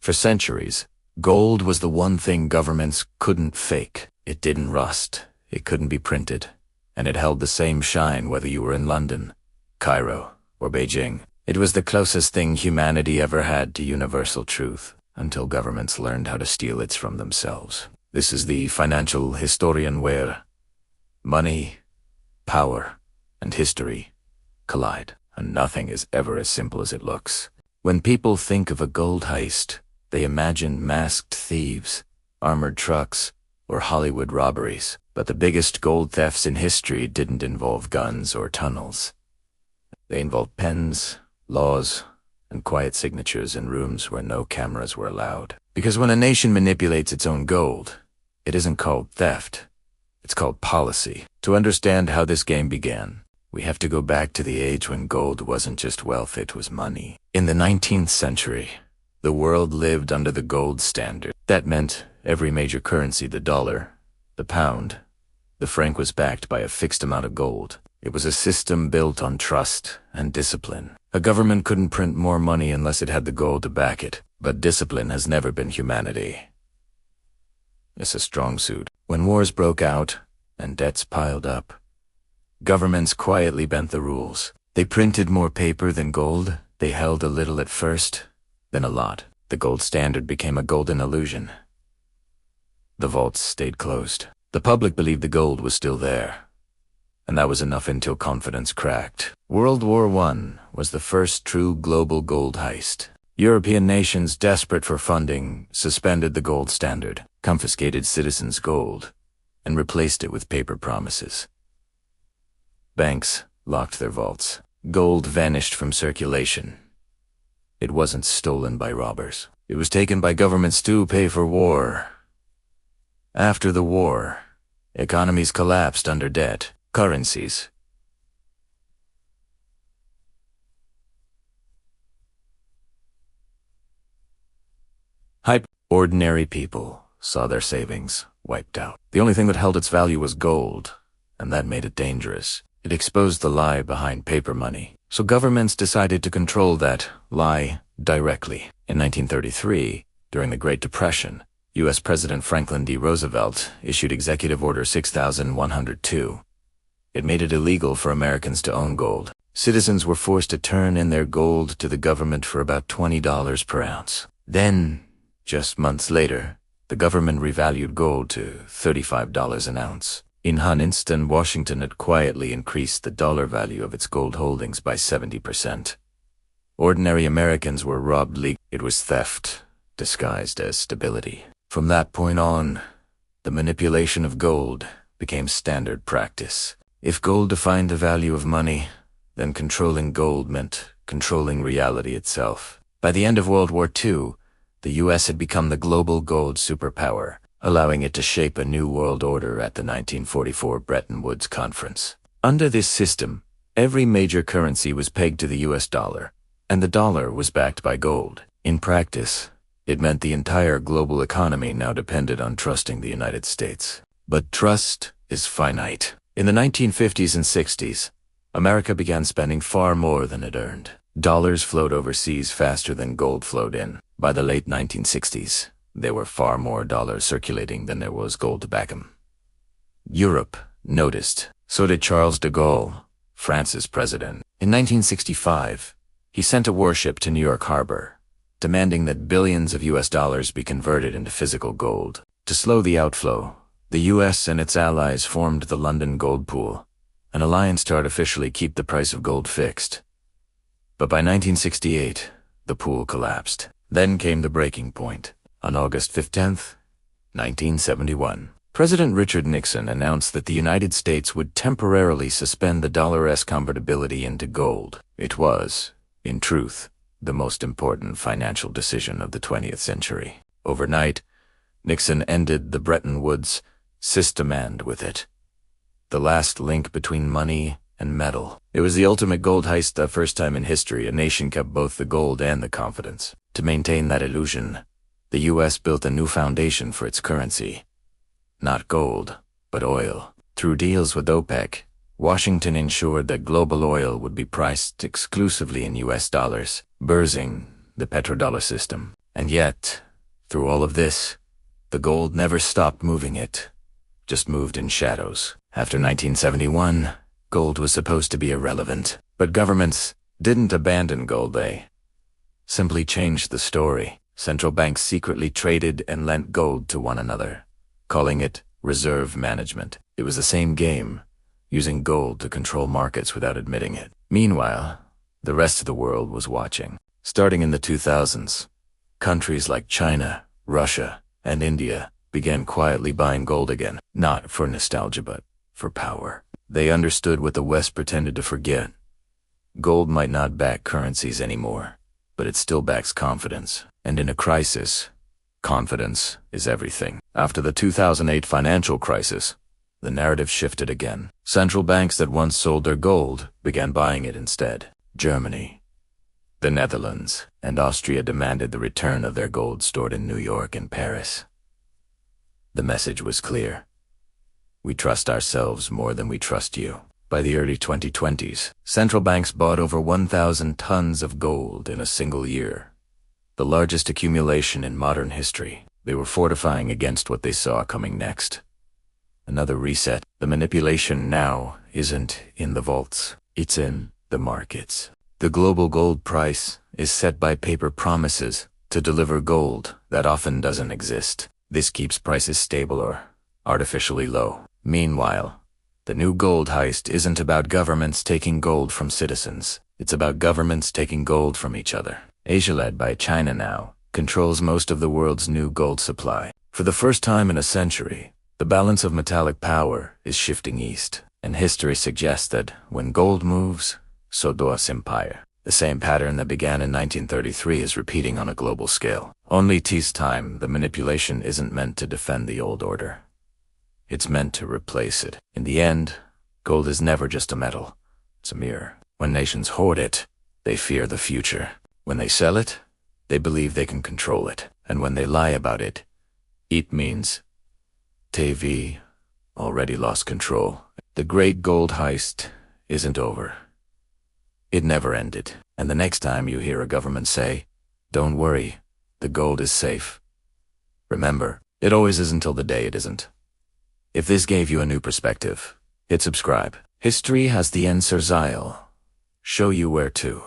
For centuries, gold was the one thing governments couldn't fake. It didn't rust, it couldn't be printed, and it held the same shine whether you were in London, Cairo, or Beijing. It was the closest thing humanity ever had to universal truth, until governments learned how to steal it from themselves. This is the financial historian where money, power, and history collide, and nothing is ever as simple as it looks. When people think of a gold heist, they imagine masked thieves, armored trucks, or Hollywood robberies. But the biggest gold thefts in history didn't involve guns or tunnels. They involved pens, laws, and quiet signatures in rooms where no cameras were allowed. Because when a nation manipulates its own gold, it isn't called theft, it's called policy. To understand how this game began, we have to go back to the age when gold wasn't just wealth, it was money. In the 19th century, the world lived under the gold standard. That meant every major currency, the dollar, the pound, the franc, was backed by a fixed amount of gold. It was a system built on trust and discipline. A government couldn't print more money unless it had the gold to back it, but discipline has never been humanity. It's a strong suit. When wars broke out and debts piled up, governments quietly bent the rules. They printed more paper than gold. They held a little at first, then a lot. The gold standard became a golden illusion. The vaults stayed closed. The public believed the gold was still there, and that was enough until confidence cracked. World War I was the first true global gold heist. European nations, desperate for funding, suspended the gold standard, confiscated citizens' gold, and replaced it with paper promises. Banks locked their vaults. Gold vanished from circulation. It wasn't stolen by robbers. It was taken by governments to pay for war. After the war, economies collapsed under debt. Currencies ordinary people saw their savings wiped out. The only thing that held its value was gold, and that made it dangerous. It exposed the lie behind paper money. So governments decided to control that lie directly. In 1933, during the Great Depression, U.S. President Franklin D. Roosevelt issued Executive Order 6102. It made it illegal for Americans to own gold. Citizens were forced to turn in their gold to the government for about $20 per ounce. Then, just months later, the government revalued gold to $35 an ounce. In Huntington, Washington had quietly increased the dollar value of its gold holdings by 70%. Ordinary Americans were robbed legally. It was theft, disguised as stability. From that point on, the manipulation of gold became standard practice. If gold defined the value of money, then controlling gold meant controlling reality itself. By the end of World War II, the U.S. had become the global gold superpower, allowing it to shape a new world order at the 1944 Bretton Woods Conference. Under this system, every major currency was pegged to the U.S. dollar, and the dollar was backed by gold. In practice, it meant the entire global economy now depended on trusting the United States. But trust is finite. In the 1950s and 60s, America began spending far more than it earned. Dollars flowed overseas faster than gold flowed in. By the late 1960s, there were far more dollars circulating than there was gold to back them. Europe noticed. So did Charles de Gaulle, France's president. In 1965, he sent a warship to New York Harbor, demanding that billions of U.S. dollars be converted into physical gold. To slow the outflow, the U.S. and its allies formed the London Gold Pool, an alliance to artificially keep the price of gold fixed. But by 1968, the pool collapsed. Then came the breaking point. On August 15th, 1971, President Richard Nixon announced that the United States would temporarily suspend the dollar's convertibility into gold. It was, in truth, the most important financial decision of the 20th century. Overnight, Nixon ended the Bretton Woods system, and with it, the last link between money and metal. It was the ultimate gold heist. The first time in history a nation kept both the gold and the confidence. To maintain that illusion, the U.S. built a new foundation for its currency. Not gold, but oil. Through deals with OPEC, Washington ensured that global oil would be priced exclusively in U.S. dollars, bursting the petrodollar system. And yet, through all of this, the gold never stopped moving it, just moved in shadows. After 1971, gold was supposed to be irrelevant. But governments didn't abandon gold, they simply changed the story. Central banks secretly traded and lent gold to one another, calling it reserve management. It was the same game, using gold to control markets without admitting it. Meanwhile, the rest of the world was watching. Starting in the 2000s, countries like China, Russia, and India began quietly buying gold again, not for nostalgia but for power. They understood what the West pretended to forget. Gold might not back currencies anymore, but it still backs confidence. And in a crisis, confidence is everything. After the 2008 financial crisis, the narrative shifted again. Central banks that once sold their gold began buying it instead. Germany, the Netherlands, and Austria demanded the return of their gold stored in New York and Paris. The message was clear. We trust ourselves more than we trust you. By the early 2020s, central banks bought over 1,000 tons of gold in a single year, the largest accumulation in modern history. They were fortifying against what they saw coming next. Another reset. The manipulation now isn't in the vaults, it's in the markets. The global gold price is set by paper promises to deliver gold that often doesn't exist. This keeps prices stable or artificially low. Meanwhile, the new gold heist isn't about governments taking gold from citizens. It's about governments taking gold from each other. Asia, led by China now, controls most of the world's new gold supply. For the first time in a century, the balance of metallic power is shifting east, and history suggests that when gold moves, so does empire. The same pattern that began in 1933 is repeating on a global scale. Only this time, the manipulation isn't meant to defend the old order. It's meant to replace it. In the end, gold is never just a metal. It's a mirror. When nations hoard it, they fear the future. When they sell it, they believe they can control it. And when they lie about it, it means TV already lost control. The great gold heist isn't over. It never ended. And the next time you hear a government say, "Don't worry, the gold is safe," remember, it always is until the day it isn't. If this gave you a new perspective, hit subscribe. History has the answer, I'll show you where to.